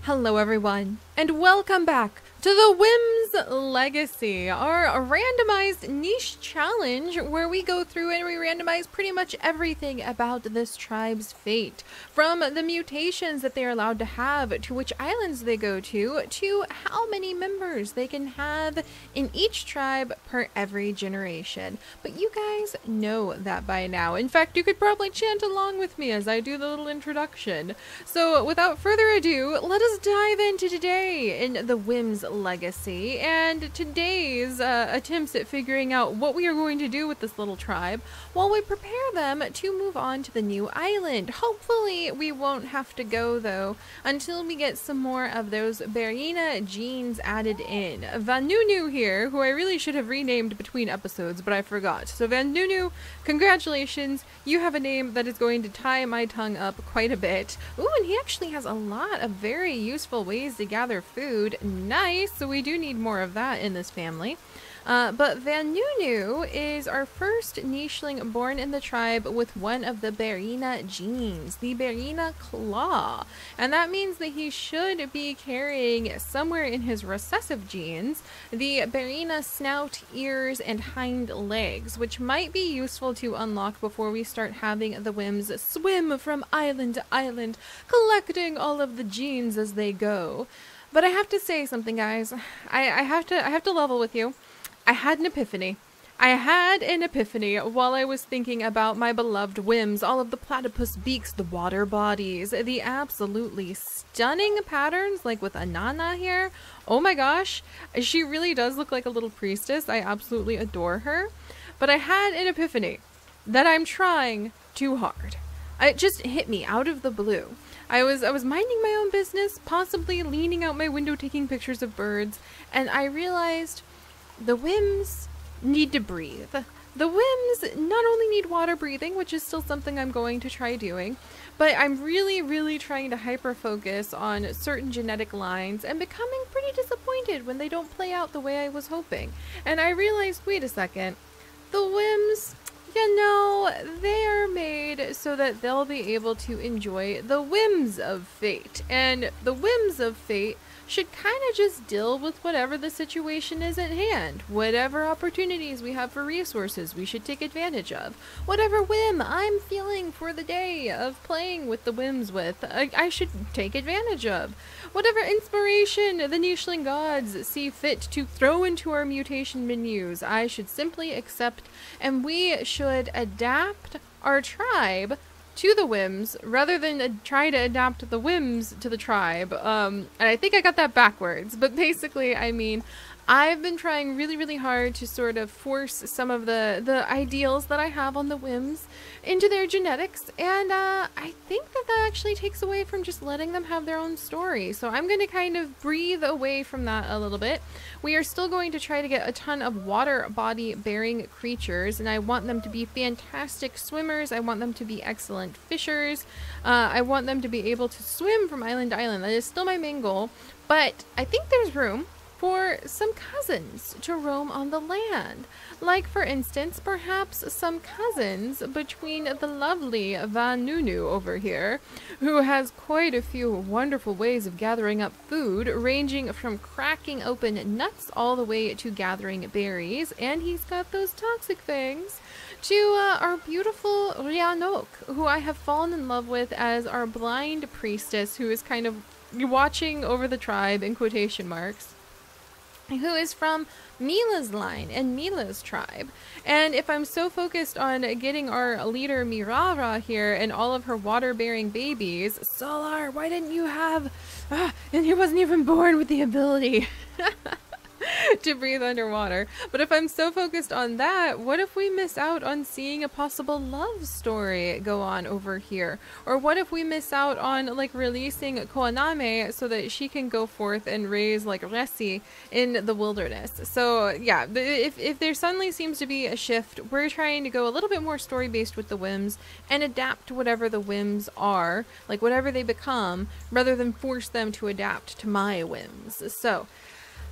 Hello everyone, and welcome back to the Whims Legacy, our randomized niche challenge where we go through and we randomize pretty much everything about this tribe's fate. From the mutations that they are allowed to have, to which islands they go to how many members they can have in each tribe per every generation. But you guys know that by now. In fact, you could probably chant along with me as I do the little introduction. So without further ado, let us dive into today in the Whims Legacy and today's attempts at figuring out what we are going to do with this little tribe while we prepare them to move on to the new island. Hopefully we won't have to go though until we get some more of those Berina genes added in. Vanunu here, who I really should have renamed between episodes, but I forgot. So Vanunu, congratulations, you have a name that is going to tie my tongue up quite a bit. Ooh, and he actually has a lot of very useful ways to gather food. Nice. So we do need more of that in this family. But Vanunu is our first nicheling born in the tribe with one of the Berina genes, the Berina claw. And that means that he should be carrying somewhere in his recessive genes the Berina snout, ears, and hind legs, which might be useful to unlock before we start having the Whims swim from island to island, collecting all of the genes as they go. But I have to say something, guys. I have to level with you. I had an epiphany. I had an epiphany while I was thinking about my beloved Whims, all of the platypus beaks, the water bodies, the absolutely stunning patterns, like with Anana here. Oh my gosh, she really does look like a little priestess. I absolutely adore her. But I had an epiphany that I'm trying too hard. It just hit me out of the blue. I was minding my own business, possibly leaning out my window taking pictures of birds, and I realized the Whims need to breathe. The Whims not only need water breathing, which is still something I'm going to try doing, but I'm really trying to hyper-focus on certain genetic lines and becoming pretty disappointed when they don't play out the way I was hoping. And I realized, wait a second, the Whims, you know, they are made so that they'll be able to enjoy the whims of fate. And the whims of fate should kind of just deal with whatever the situation is at hand. Whatever opportunities we have for resources, we should take advantage of. Whatever whim I'm feeling for the day of playing with the Whims with, I should take advantage of. Whatever inspiration the nicheling gods see fit to throw into our mutation menus, I should simply accept, and we should adapt our tribe to the Whims rather than try to adapt the Whims to the tribe. And I think I got that backwards, but basically, I mean, I've been trying really hard to sort of force some of the ideals that I have on the Whims into their genetics, and I think that actually takes away from just letting them have their own story. So I'm going to kind of breathe away from that a little bit. We are still going to try to get a ton of water body bearing creatures, and I want them to be fantastic swimmers. I want them to be excellent fishers. I want them to be able to swim from island to island. That is still my main goal, but I think there's room for some cousins to roam on the land. Like, for instance, perhaps some cousins between the lovely Vanunu over here, who has quite a few wonderful ways of gathering up food, ranging from cracking open nuts all the way to gathering berries, and he's got those toxic fangs, to our beautiful Rianok, who I have fallen in love with as our blind priestess, who is kind of watching over the tribe in quotation marks, who is from Mila's line and Mila's tribe. And if I'm so focused on getting our leader Mirara here and all of her water-bearing babies, Solar, why didn't you have... and he wasn't even born with the ability to breathe underwater. But if I'm so focused on that, what if we miss out on seeing a possible love story go on over here? Or what if we miss out on like releasing Koaname so that she can go forth and raise like Resi in the wilderness? So yeah, if there suddenly seems to be a shift, we're trying to go a little bit more story based with the Whims and adapt to whatever the Whims are, like whatever they become, rather than force them to adapt to my whims. So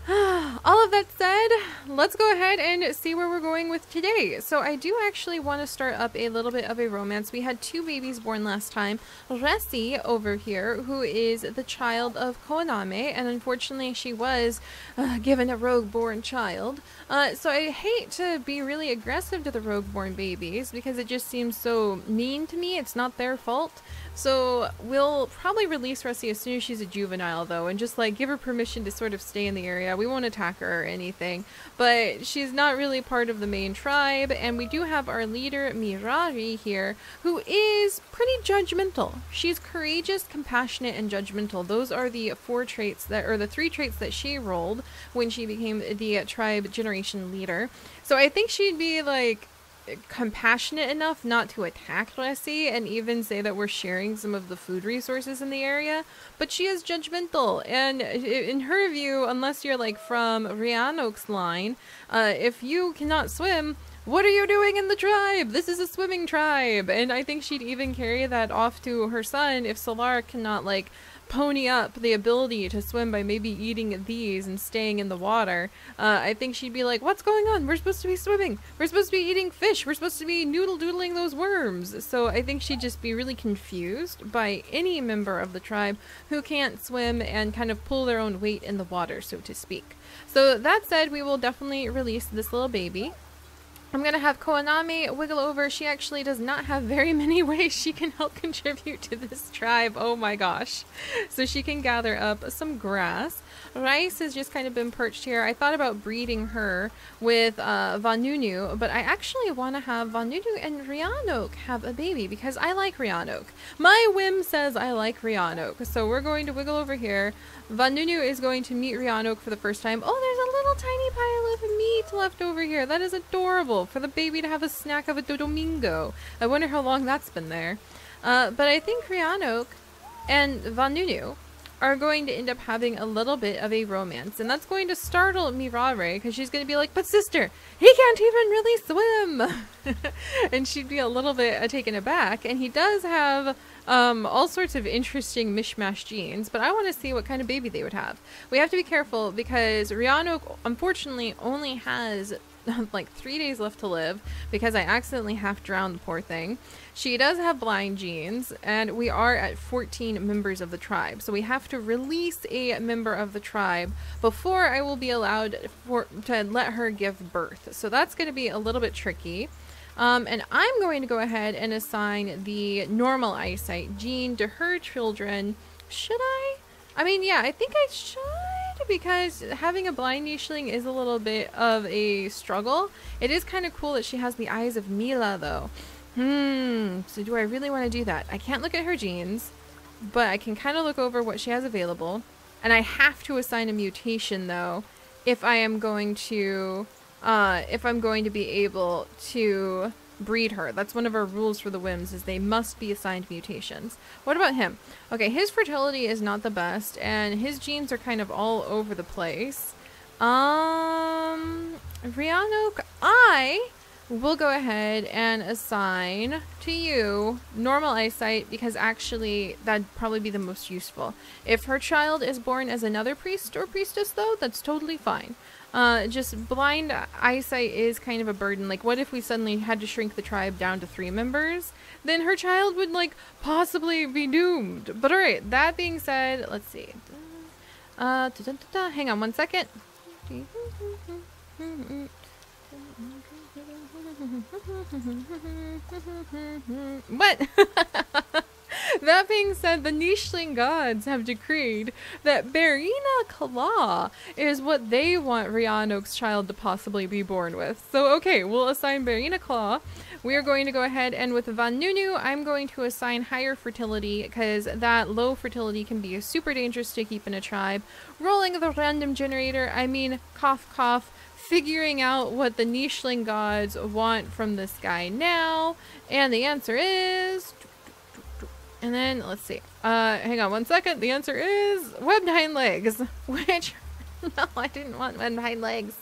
All of that said, let's go ahead and see where we're going with today. So I do actually want to start up a little bit of a romance. We had 2 babies born last time. Resi over here, who is the child of Koaname, and unfortunately she was given a rogue-born child. So I hate to be really aggressive to the rogue-born babies because it just seems so mean to me. It's not their fault. So we'll probably release Resi as soon as she's a juvenile though, and just like give her permission to sort of stay in the area. We won't attack her or anything, but she's not really part of the main tribe. And we do have our leader Mirari here, who is pretty judgmental. She's courageous, compassionate, and judgmental. Those are the 4 traits that, or the 3 traits that she rolled when she became the tribe generation leader. So I think she'd be like compassionate enough not to attack Resi and even say that we're sharing some of the food resources in the area, but she is judgmental, and in her view, unless you're like from Rhiannok's line, if you cannot swim, what are you doing in the tribe? This is a swimming tribe. And I think she'd even carry that off to her son if Solar cannot like pony up the ability to swim by maybe eating these and staying in the water. I think she'd be like, what's going on? We're supposed to be swimming. We're supposed to be eating fish. We're supposed to be noodle doodling those worms. So I think she'd just be really confused by any member of the tribe who can't swim and kind of pull their own weight in the water, so to speak. So that said, we will definitely release this little baby. I'm going to have Koaname wiggle over. She actually does not have very many ways she can help contribute to this tribe. Oh my gosh. So she can gather up some grass. Rice has just kind of been perched here. I thought about breeding her with Vanunu, but I actually want to have Vanunu and Rhiannok have a baby because I like Rhiannok. My whim says I like Rhiannok. So we're going to wiggle over here. Vanunu is going to meet Rhiannok for the first time. Oh, there's a little tiny pile of meat left over here. That is adorable for the baby to have a snack of a domingo. I wonder how long that's been there. But I think Rhiannok and Vanunu are going to end up having a little bit of a romance, and that's going to startle Mirare because she's going to be like, but sister, he can't even really swim. And she'd be a little bit taken aback, and he does have all sorts of interesting mishmash genes, but I want to see what kind of baby they would have. We have to be careful because Rhiannok unfortunately only has like 3 days left to live because I accidentally half drowned the poor thing. She does have blind genes, and we are at 14 members of the tribe, so we have to release a member of the tribe before I will be allowed to let her give birth. So that's going to be a little bit tricky. And I'm going to go ahead and assign the normal eyesight gene to her children. Should I? I mean, yeah, I think I should, because having a blind nicheling is a little bit of a struggle. It is kind of cool that she has the eyes of Mila, though. So do I really want to do that? I can't look at her genes, but I can kind of look over what she has available. And I have to assign a mutation, though, if I am going to, be able to breed her. That's one of our rules for the Whims, is they must be assigned mutations. What about him? Okay, his fertility is not the best, and his genes are kind of all over the place. Rhiannok, I will go ahead and assign to you normal eyesight, because actually that'd probably be the most useful. If her child is born as another priest or priestess, though, that's totally fine. Just blind eyesight is kind of a burden. Like, what if we suddenly had to shrink the tribe down to 3 members? Then her child would, like, possibly be doomed. But alright, that being said, let's see. Hang on one second. What? That being said, the Nicheling gods have decreed that Berina Claw is what they want Rhiannok's child to possibly be born with. So, okay, we'll assign Berina Claw. We are going to go ahead, and with Vanunu, I'm going to assign higher fertility, because that low fertility can be super dangerous to keep in a tribe. Rolling the random generator, I mean, cough cough, figuring out what the Nicheling gods want from this guy now, and the answer is... And then, let's see. Hang on one second. The answer is webbed hind legs, which... No, I didn't want webbed hind legs.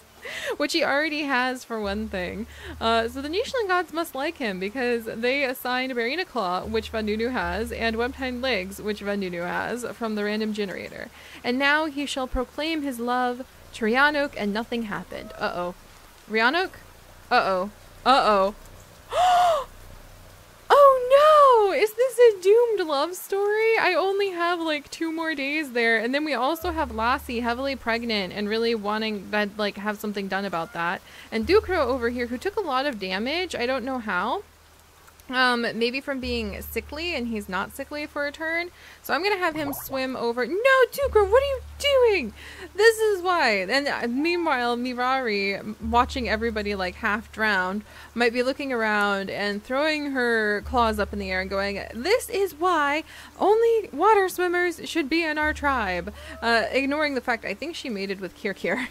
Which he already has, for one thing. So the Nicheling gods must like him, because they assigned Berina Claw, which Vanunu has, and webbed hind legs, which Vanunu has, from the random generator. And now he shall proclaim his love to Rhiannoc, and nothing happened. Uh-oh. Rhiannoc? Uh-oh. Uh-oh. Oh no! Is this a doomed love story? I only have like 2 more days there, and then we also have Lassie heavily pregnant and really wanting that, like, have something done about that. And Ducro over here, who took a lot of damage. I don't know how. Maybe from being sickly, and he's not sickly for a turn. So I'm gonna have him swim over. No, Ducro, what are you doing? This is why. And meanwhile, Mirari, watching everybody like half drowned, might be looking around and throwing her claws up in the air and going, this is why only water swimmers should be in our tribe. Ignoring the fact I think she mated with Kirkir,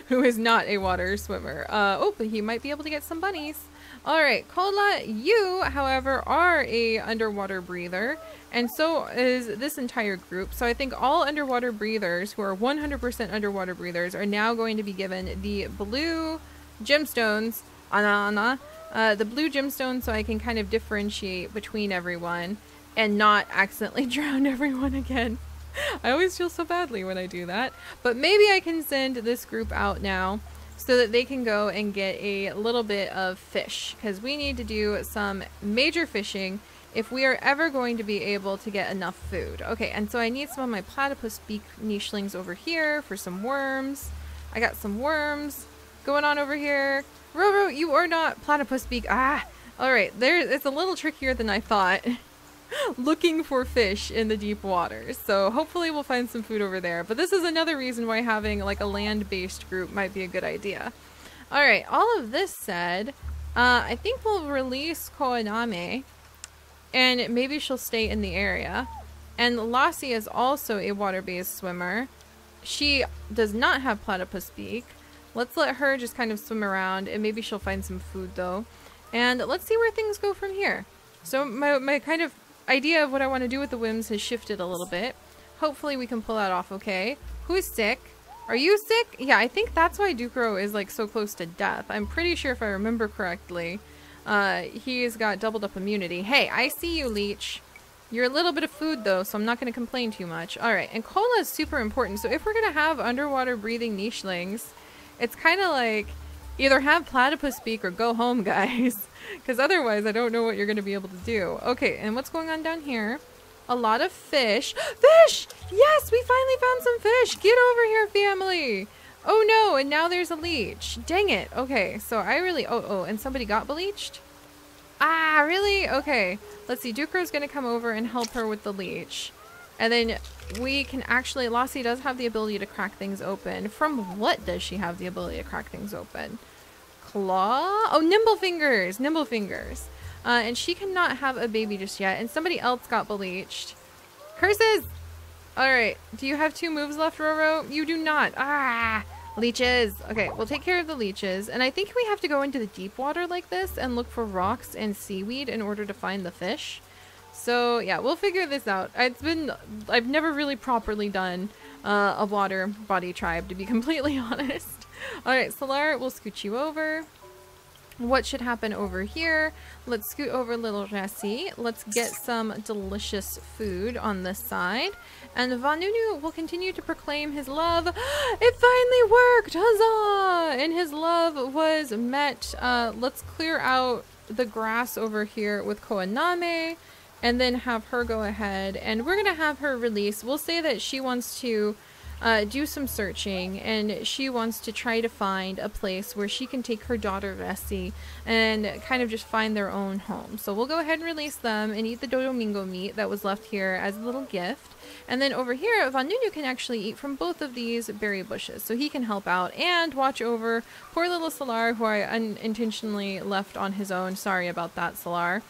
who is not a water swimmer. Oh, but he might be able to get some bunnies. Alright, Kola, you, however, are a underwater breather, and so is this entire group. So I think all underwater breathers who are 100% underwater breathers are now going to be given the blue gemstones, the blue gemstones, so I can kind of differentiate between everyone and not accidentally drown everyone again. I always feel so badly when I do that, but maybe I can send this group out now so that they can go and get a little bit of fish, because we need to do some major fishing if we are ever going to be able to get enough food. Okay, and so I need some of my platypus beak nichelings over here for some worms. I got some worms going on over here. Roro, you are not platypus beak. Ah, all right, it's a little trickier than I thought. Looking for fish in the deep waters, so hopefully we'll find some food over there. But this is another reason why having like a land-based group might be a good idea. All right, all of this said, I think we'll release Koaname, and maybe she'll stay in the area. And Lassie is also a water-based swimmer. She does not have platypus beak. Let's let her just kind of swim around, and maybe she'll find some food though. And let's see where things go from here. So my kind of idea of what I want to do with the Whims has shifted a little bit. Hopefully we can pull that off okay. Who's sick? Are you sick? Yeah, I think that's why Ducro is like so close to death. I'm pretty sure if I remember correctly, he's got doubled up immunity. Hey, I see you, Leech. You're a little bit of food though, so I'm not going to complain too much. Alright, and cola is super important. So if we're going to have underwater breathing nichelings, it's kind of like either have platypus beak or go home, guys. Because otherwise, I don't know what you're going to be able to do. Okay, and what's going on down here? A lot of fish. Fish! Yes, we finally found some fish. Get over here, family. Oh no, and now there's a leech. Dang it. Okay, so I really... Oh, and somebody got bleached? Ah, really? Okay. Let's see. Ducro's going to come over and help her with the leech. And then we can actually... Lassie does have the ability to crack things open. From what does she have the ability to crack things open? Claw? Oh, nimble fingers. Nimble fingers. And she cannot have a baby just yet. And somebody else got bleached. Curses! Alright. Do you have 2 moves left, Roro? You do not. Ah! Leeches. Okay, we'll take care of the leeches. And I think we have to go into the deep water like this and look for rocks and seaweed in order to find the fish. So, yeah, we'll figure this out. I've never really properly done a water body tribe, to be completely honest. Alright, Solar, we'll scoot you over. What should happen over here? Let's scoot over little Jessie. Let's get some delicious food on this side. And Vanunu will continue to proclaim his love. It finally worked! Huzzah! And his love was met. Let's clear out the grass over here with Koaname. And then have her go ahead. And we're going to have her release. We'll say that she wants to do some searching, and she wants to try to find a place where she can take her daughter Vessi and kind of just find their own home. So we'll go ahead and release them and eat the Dodomingo meat that was left here as a little gift. And then over here, Vanunu can actually eat from both of these berry bushes, so he can help out and watch over poor little Solar, who I unintentionally left on his own. Sorry about that, Solar.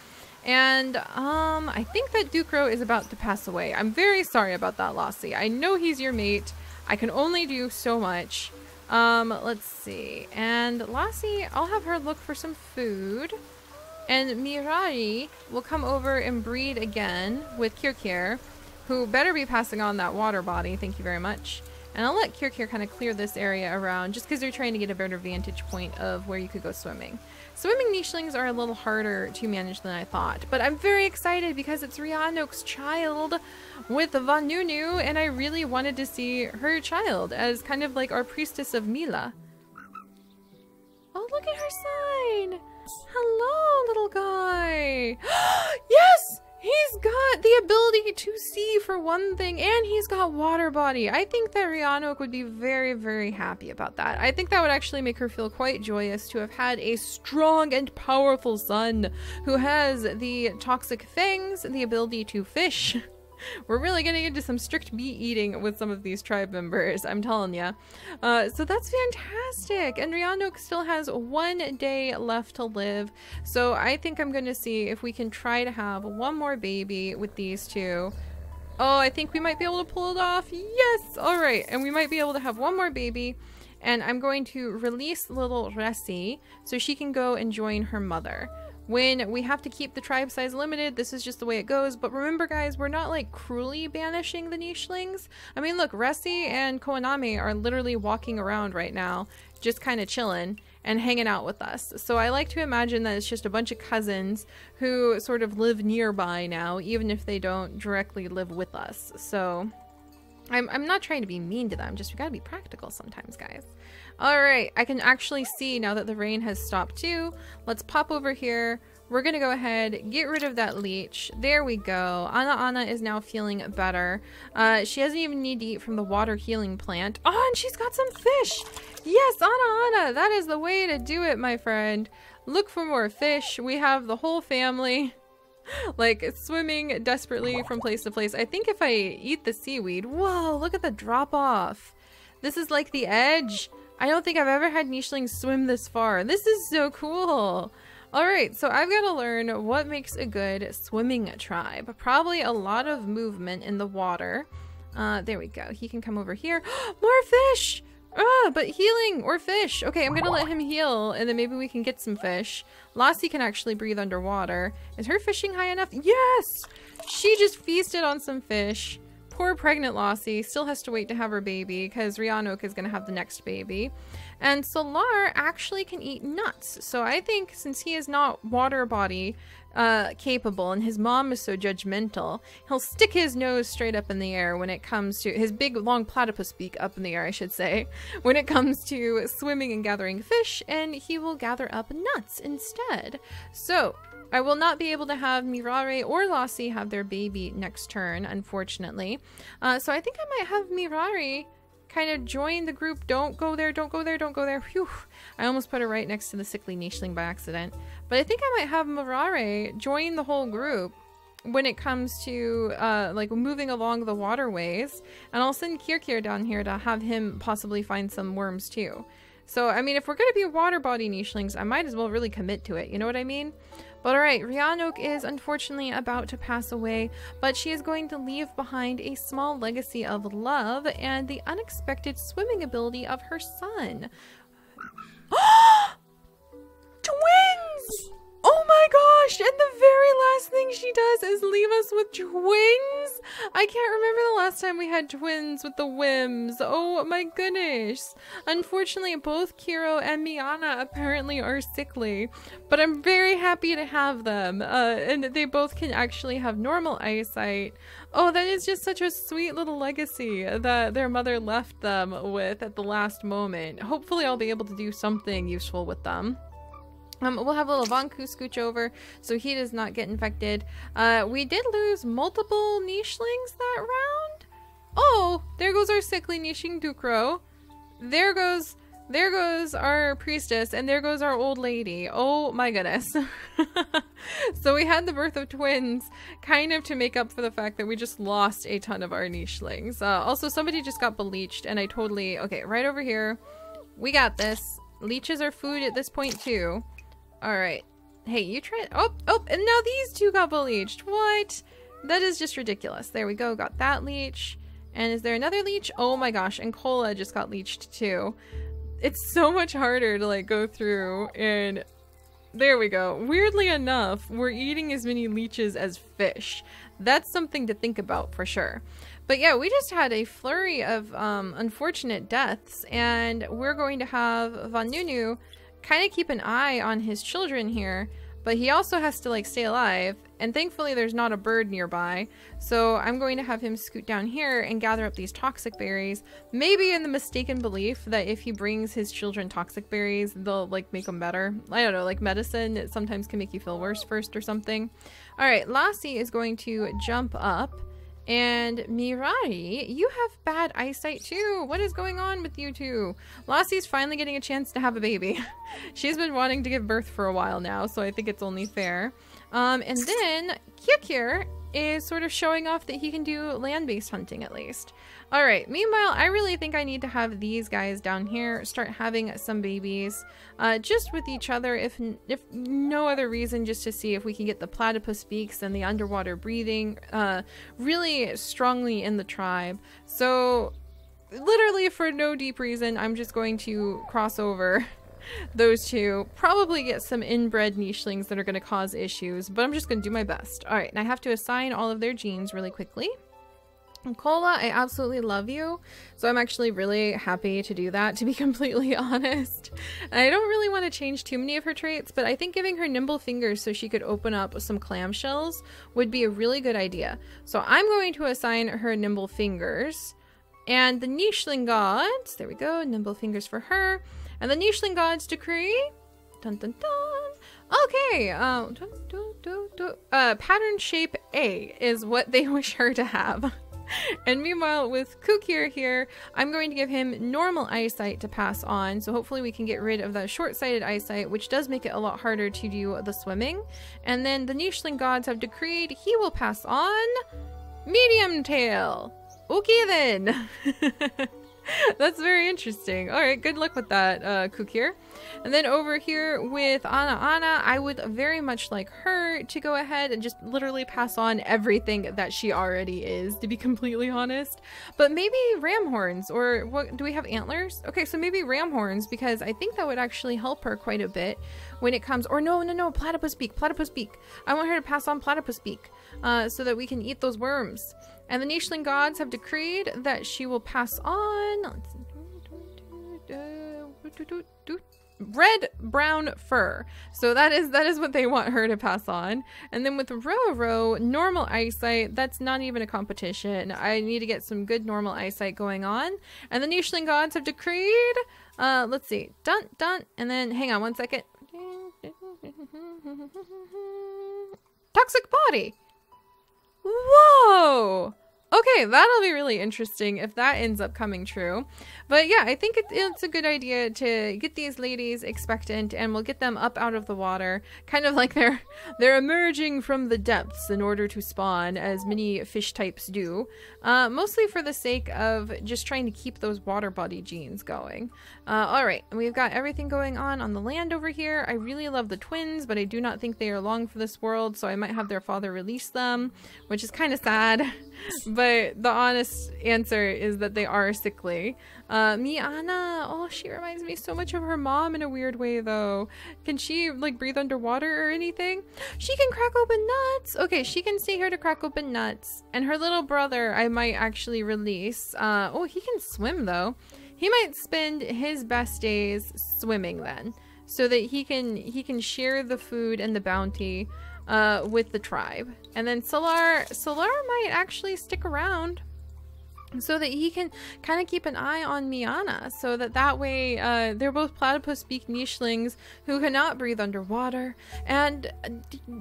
And I think that Ducro is about to pass away. I'm very sorry about that, Lassie. I know he's your mate. I can only do so much. Let's see. And Lassie, I'll have her look for some food. And Mirari will come over and breed again with Kirkir, who better be passing on that water body. Thank you very much. And I'll let Kirkir kind of clear this area around just because they're trying to get a better vantage point of where you could go swimming. Swimming nichelings are a little harder to manage than I thought, but I'm very excited because it's Rhiannok's child with Vanunu, and I really wanted to see her child as kind of like our priestess of Mila. Oh, look at her sign! Hello, little guy! Yes! He's got the ability to see for one thing, and he's got water body. I think that Rhiannok would be very, very happy about that. I think that would actually make her feel quite joyous to have had a strong and powerful son who has the toxic fangs, the ability to fish. We're really getting into some strict meat eating with some of these tribe members, I'm telling ya. So that's fantastic. And Rhiannok still has 1 day left to live. So I think I'm going to see if we can try to have one more baby with these two. Oh, I think we might be able to pull it off. Yes! All right. And we might be able to have one more baby. And I'm going to release little Ressi so she can go and join her mother. When we have to keep the tribe size limited, this is just the way it goes. But remember, guys, we're not like cruelly banishing the nichelings. I mean, look, Ressi and Koanami are literally walking around right now, just kind of chilling and hanging out with us. So I like to imagine that it's just a bunch of cousins who sort of live nearby now, even if they don't directly live with us. So I'm not trying to be mean to them, just we gotta be practical sometimes, guys. All right, I can actually see now that the rain has stopped too. Let's pop over here. We're gonna go ahead, get rid of that leech. There we go. Anna is now feeling better. She doesn't even need to eat from the water healing plant. Oh, and she's got some fish. Yes, Anna, that is the way to do it, my friend. Look for more fish. We have the whole family like swimming desperately from place to place. I think if I eat the seaweed, whoa, look at the drop off. This is like the edge. I don't think I've ever had nichelings swim this far. This is so cool. All right, so I've got to learn what makes a good swimming tribe. Probably a lot of movement in the water. There we go. He can come over here. More fish! But healing or fish. Okay, I'm gonna let him heal and then maybe we can get some fish. Lassie can actually breathe underwater. Is her fishing high enough? Yes! She just feasted on some fish. Poor pregnant Lassie still has to wait to have her baby because Rhiannok is gonna have the next baby. And Solar actually can eat nuts. So I think since he is not water body capable and his mom is so judgmental, he'll stick his nose straight up in the air when it comes to his big long platypus beak up in the air, I should say, when it comes to swimming and gathering fish, and he will gather up nuts instead. So I will not be able to have Mirare or Lassie have their baby next turn, unfortunately. So I think I might have Mirare kind of join the group. Don't go there, don't go there, don't go there. Phew. I almost put her right next to the sickly nicheling by accident. But I think I might have Mirare join the whole group when it comes to like moving along the waterways. And I'll send Kirkir down here to have him possibly find some worms too. So, I mean, if we're going to be water body nichelings, I might as well really commit to it. You know what I mean? But alright, Rhiannok is unfortunately about to pass away, but she is going to leave behind a small legacy of love and the unexpected swimming ability of her son. Twins! Oh my gosh! And the very last thing she does is leave us with twins? I can't remember the last time we had twins with the Whims. Oh my goodness. Unfortunately, both Kiro and Miana apparently are sickly, but I'm very happy to have them. And they both can actually have normal eyesight. Oh, that is just such a sweet little legacy that their mother left them with at the last moment. Hopefully I'll be able to do something useful with them. We'll have little Vanku scooch over so he does not get infected. We did lose multiple nichelings that round. Oh, there goes our sickly nichling Dukro. There goes our priestess, and there goes our old lady. Oh my goodness. So we had the birth of twins kind of to make up for the fact that we just lost a ton of our nichelings. Also, somebody just got bleached, and I totally... Okay, right over here. We got this. Leeches are food at this point too. Alright. Hey, you try- Oh, and now these two got bleached. What? That is just ridiculous. There we go. Got that leech. And is there another leech? Oh my gosh. And Cola just got leeched too. It's so much harder to like go through and... There we go. Weirdly enough, we're eating as many leeches as fish. That's something to think about for sure. But yeah, we just had a flurry of unfortunate deaths, and we're going to have Von Nunu kind of keep an eye on his children here, but he also has to like stay alive, and thankfully there's not a bird nearby, so I'm going to have him scoot down here and gather up these toxic berries, maybe in the mistaken belief that if he brings his children toxic berries, they'll like make them better. I don't know, like medicine, it sometimes can make you feel worse first or something. All right, Lassie is going to jump up. And Mirari, you have bad eyesight too. What is going on with you two? Lassie's finally getting a chance to have a baby. She's been wanting to give birth for a while now, so I think it's only fair. And then Kyukir is sort of showing off that he can do land-based hunting at least. All right, meanwhile, I really think I need to have these guys down here start having some babies just with each other, if no other reason, just to see if we can get the platypus beaks and the underwater breathing really strongly in the tribe. So literally for no deep reason, I'm just going to cross over those two, probably get some inbred nichelings that are going to cause issues, but I'm just going to do my best. All right, and I have to assign all of their genes really quickly. Cola, I absolutely love you, so I'm actually really happy to do that, to be completely honest. And I don't really want to change too many of her traits, but I think giving her nimble fingers so she could open up some clamshells would be a really good idea. So I'm going to assign her nimble fingers, and the nicheling gods, there we go, nimble fingers for her, and the nicheling gods decree, dun dun dun, okay, pattern shape A is what they wish her to have. And meanwhile, with Kukir here, I'm going to give him normal eyesight to pass on, so hopefully we can get rid of that short-sighted eyesight, which does make it a lot harder to do the swimming. And then the nicheling gods have decreed he will pass on medium tail. Okay then. That's very interesting. All right, good luck with that, Kukir. And then over here with Ana, I would very much like her to go ahead and just literally pass on everything that she already is, to be completely honest. But maybe ram horns, or what, do we have antlers? Okay, so maybe ram horns, because I think that would actually help her quite a bit when it comes, or no, platypus beak. I want her to pass on platypus beak, so that we can eat those worms. And the nicheling gods have decreed that she will pass on red brown fur. So that is what they want her to pass on. And then with Roro, normal eyesight, that's not even a competition. I need to get some good normal eyesight going on. And the nicheling gods have decreed, let's see, dun, and then hang on one second. Toxic body. Whoa! Okay, that'll be really interesting if that ends up coming true. But yeah, I think it's a good idea to get these ladies expectant, and we'll get them up out of the water, kind of like they're emerging from the depths in order to spawn, as many fish types do. Mostly for the sake of just trying to keep those water body genes going. Alright, we've got everything going on the land over here. I really love the twins, but I do not think they are long for this world, so I might have their father release them, which is kind of sad. But the honest answer is that they are sickly. Miana, oh, she reminds me so much of her mom in a weird way, though. Can she, like, breathe underwater or anything? She can crack open nuts! Okay, she can stay here to crack open nuts. And her little brother, I might actually release. Oh, he can swim, though. He might spend his best days swimming, then. So that he can share the food and the bounty with the tribe. And then Solar might actually stick around so that he can kind of keep an eye on Miana, so that way they're both platypus beak nichelings who cannot breathe underwater and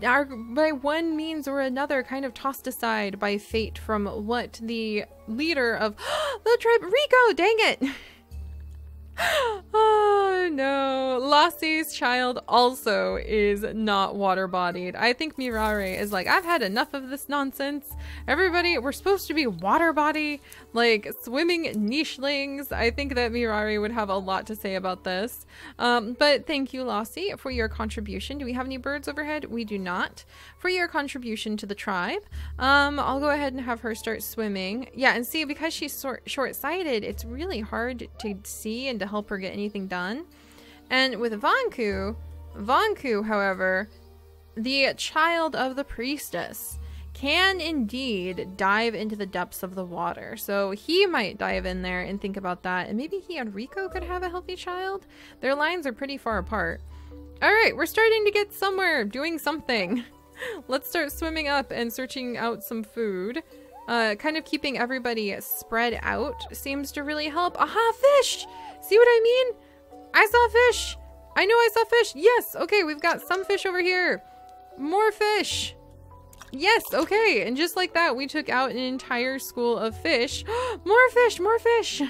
are by one means or another kind of tossed aside by fate from what the leader of the tribe, Rico, dang it! Oh no, Lassie's child also is not water-bodied. I think Mirare is like, I've had enough of this nonsense. Everybody, we're supposed to be water-body, like swimming nichelings. I think that Mirare would have a lot to say about this. But thank you, Lassie, for your contribution. Do we have any birds overhead? We do not. For your contribution to the tribe. I'll go ahead and have her start swimming. Yeah, and see, because she's short-sighted, it's really hard to see and to help her get anything done. And with Vanku, however, the child of the priestess, can indeed dive into the depths of the water. So he might dive in there and think about that. And maybe he and Rico could have a healthy child. Their lines are pretty far apart. All right, we're starting to get somewhere, doing something. Let's start swimming up and searching out some food. Kind of keeping everybody spread out seems to really help. Aha, fish! See what I mean? I saw fish! I know I saw fish! Yes! Okay, we've got some fish over here. More fish! Yes, okay, and just like that, we took out an entire school of fish. More fish! More fish!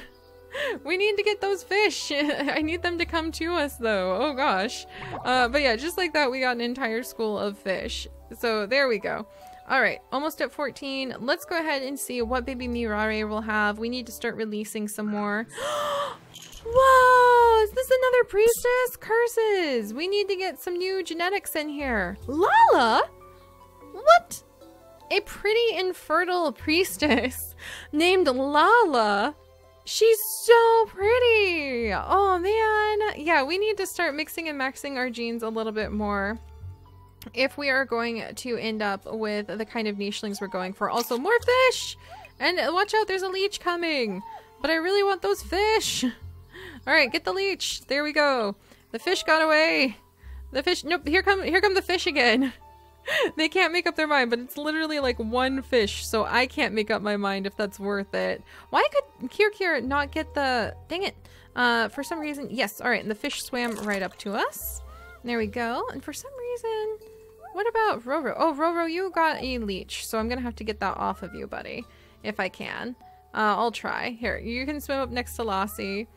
We need to get those fish. I need them to come to us though. Oh gosh. But yeah, just like that, we got an entire school of fish. So there we go. All right, almost at 14. Let's go ahead and see what baby Mirare will have. We need to start releasing some more. Whoa, is this another priestess? Curses. We need to get some new genetics in here. Lala? What? A pretty infertile priestess named Lala? She's so pretty. Oh man. Yeah, we need to start mixing and maxing our genes a little bit more if we are going to end up with the kind of nichelings we're going for. Also, more fish! And watch out, there's a leech coming. But I really want those fish. All right, get the leech. There we go. The fish got away. The fish, nope, here come the fish again. They can't make up their mind, but it's literally like one fish, so I can't make up my mind if that's worth it. Why could Kirkir not get the, dang it. For some reason, yes, all right, and the fish swam right up to us. There we go. And for some reason, what about Roro? Oh, Roro, you got a leech, so I'm gonna have to get that off of you, buddy, if I can. I'll try. Here, you can swim up next to Lassie.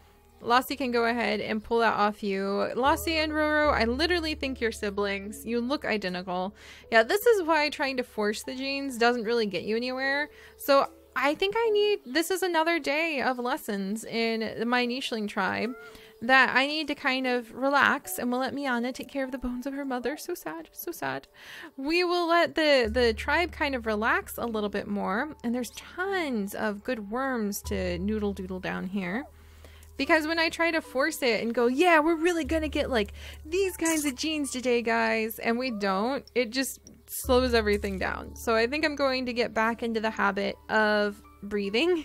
Lassie can go ahead and pull that off you. Lassie and Roro, I literally think you're siblings. You look identical. Yeah, this is why trying to force the genes doesn't really get you anywhere. So I think this is another day of lessons in my nicheling tribe that I need to kind of relax, and we'll let Miana take care of the bones of her mother. So sad, so sad. We will let the tribe kind of relax a little bit more, and there's tons of good worms to noodle doodle down here. Because when I try to force it and go, yeah, we're really gonna get like these kinds of genes today, guys, and we don't, it just slows everything down. So I think I'm going to get back into the habit of breathing.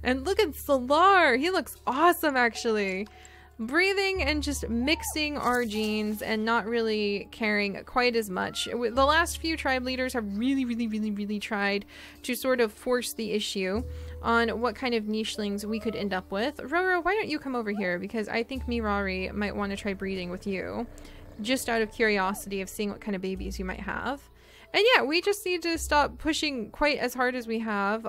And look at Solar, he looks awesome actually. Breathing and just mixing our genes and not really caring quite as much. The last few tribe leaders have really tried to sort of force the issue on what kind of nichelings we could end up with. Roro, why don't you come over here? Because I think Mirari might want to try breeding with you, just out of curiosity of seeing what kind of babies you might have. And yeah, we just need to stop pushing quite as hard as we have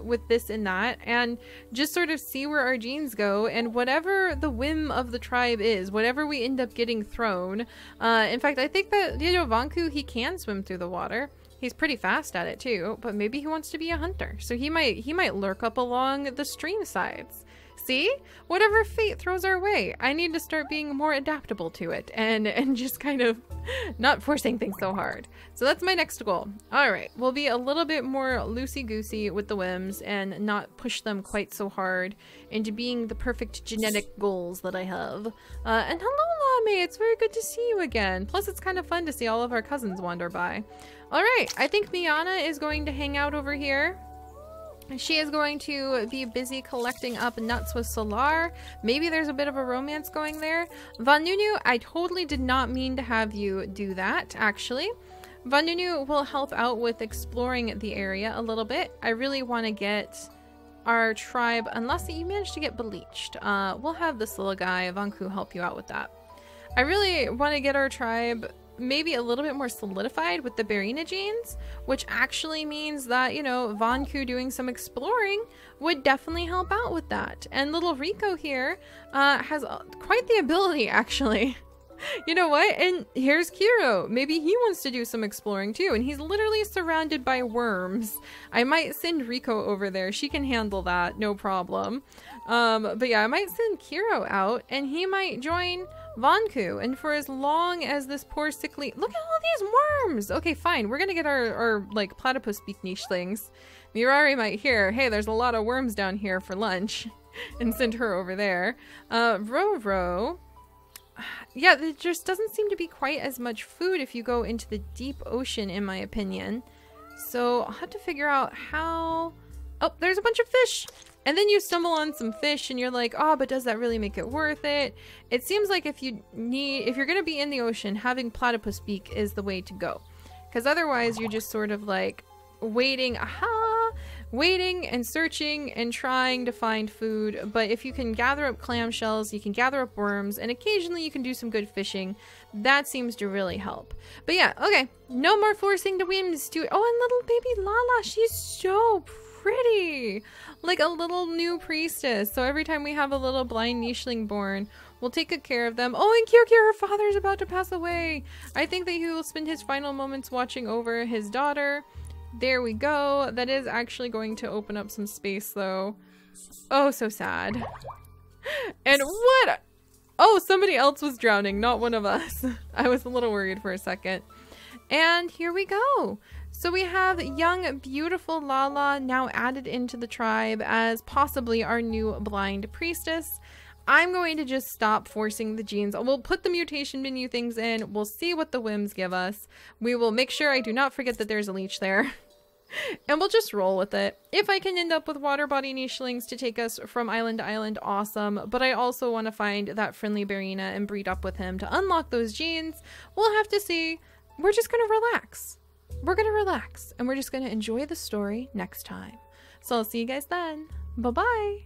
with this and that, and just sort of see where our genes go, and whatever the whim of the tribe is, whatever we end up getting thrown. In fact, I think that, you know, Vanku, he can swim through the water. He's pretty fast at it too, but maybe he wants to be a hunter. So he might lurk up along the stream sides. See? Whatever fate throws our way, I need to start being more adaptable to it and just kind of not forcing things so hard. So that's my next goal. All right, we'll be a little bit more loosey-goosey with the whims and not push them quite so hard into being the perfect genetic goals that I have. And hello, Lame, it's very good to see you again. Plus, it's kind of fun to see all of our cousins wander by. All right, I think Miana is going to hang out over here. She is going to be busy collecting up nuts with Solar. Maybe there's a bit of a romance going there. Vanunu, I totally did not mean to have you do that, actually. Vanunu will help out with exploring the area a little bit. I really want to get our tribe, unless you manage to get bleached. We'll have this little guy, Vanku, help you out with that. I really want to get our tribe maybe a little bit more solidified with the Barina genes, which actually means that, you know, Vanku doing some exploring would definitely help out with that. And little Rico here has quite the ability, actually. You know what? And here's Kiro. Maybe he wants to do some exploring too, and he's literally surrounded by worms. I might send Rico over there. She can handle that, no problem. But yeah, I might send Kiro out, and he might join Vanku. And for as long as this poor sickly... Look at all these worms! Okay, fine. We're gonna get our like, platypus beak nichelings. Mirari might hear, hey, there's a lot of worms down here for lunch, and send her over there. Roro... Yeah, there just doesn't seem to be quite as much food if you go into the deep ocean, in my opinion. So I'll have to figure out how... Oh, there's a bunch of fish! And then you stumble on some fish and you're like, oh, but does that really make it worth it? It seems like if you're gonna be in the ocean, having platypus beak is the way to go. Because otherwise you're just sort of like waiting and searching and trying to find food. But if you can gather up clamshells, you can gather up worms, and occasionally you can do some good fishing. That seems to really help. But yeah, okay. No more forcing the Whims to... Oh, and little baby Lala, she's so pretty. Like a little new priestess. So every time we have a little blind nicheling born, we'll take good care of them. Oh, and Quirky, her father's about to pass away. I think that he will spend his final moments watching over his daughter. There we go. That is actually going to open up some space though. Oh, so sad. And what? Oh, somebody else was drowning, not one of us. I was a little worried for a second. And here we go. So we have young, beautiful Lala now added into the tribe as possibly our new blind priestess. I'm going to just stop forcing the genes. We'll put the mutation menu things in. We'll see what the Whims give us. We will make sure I do not forget that there's a leech there. And we'll just roll with it. If I can end up with water body nichelings to take us from island to island, awesome. But I also want to find that friendly Barina and breed up with him to unlock those genes. We'll have to see. We're just going to relax. We're going to relax. And we're just going to enjoy the story next time. So I'll see you guys then. Bye-bye.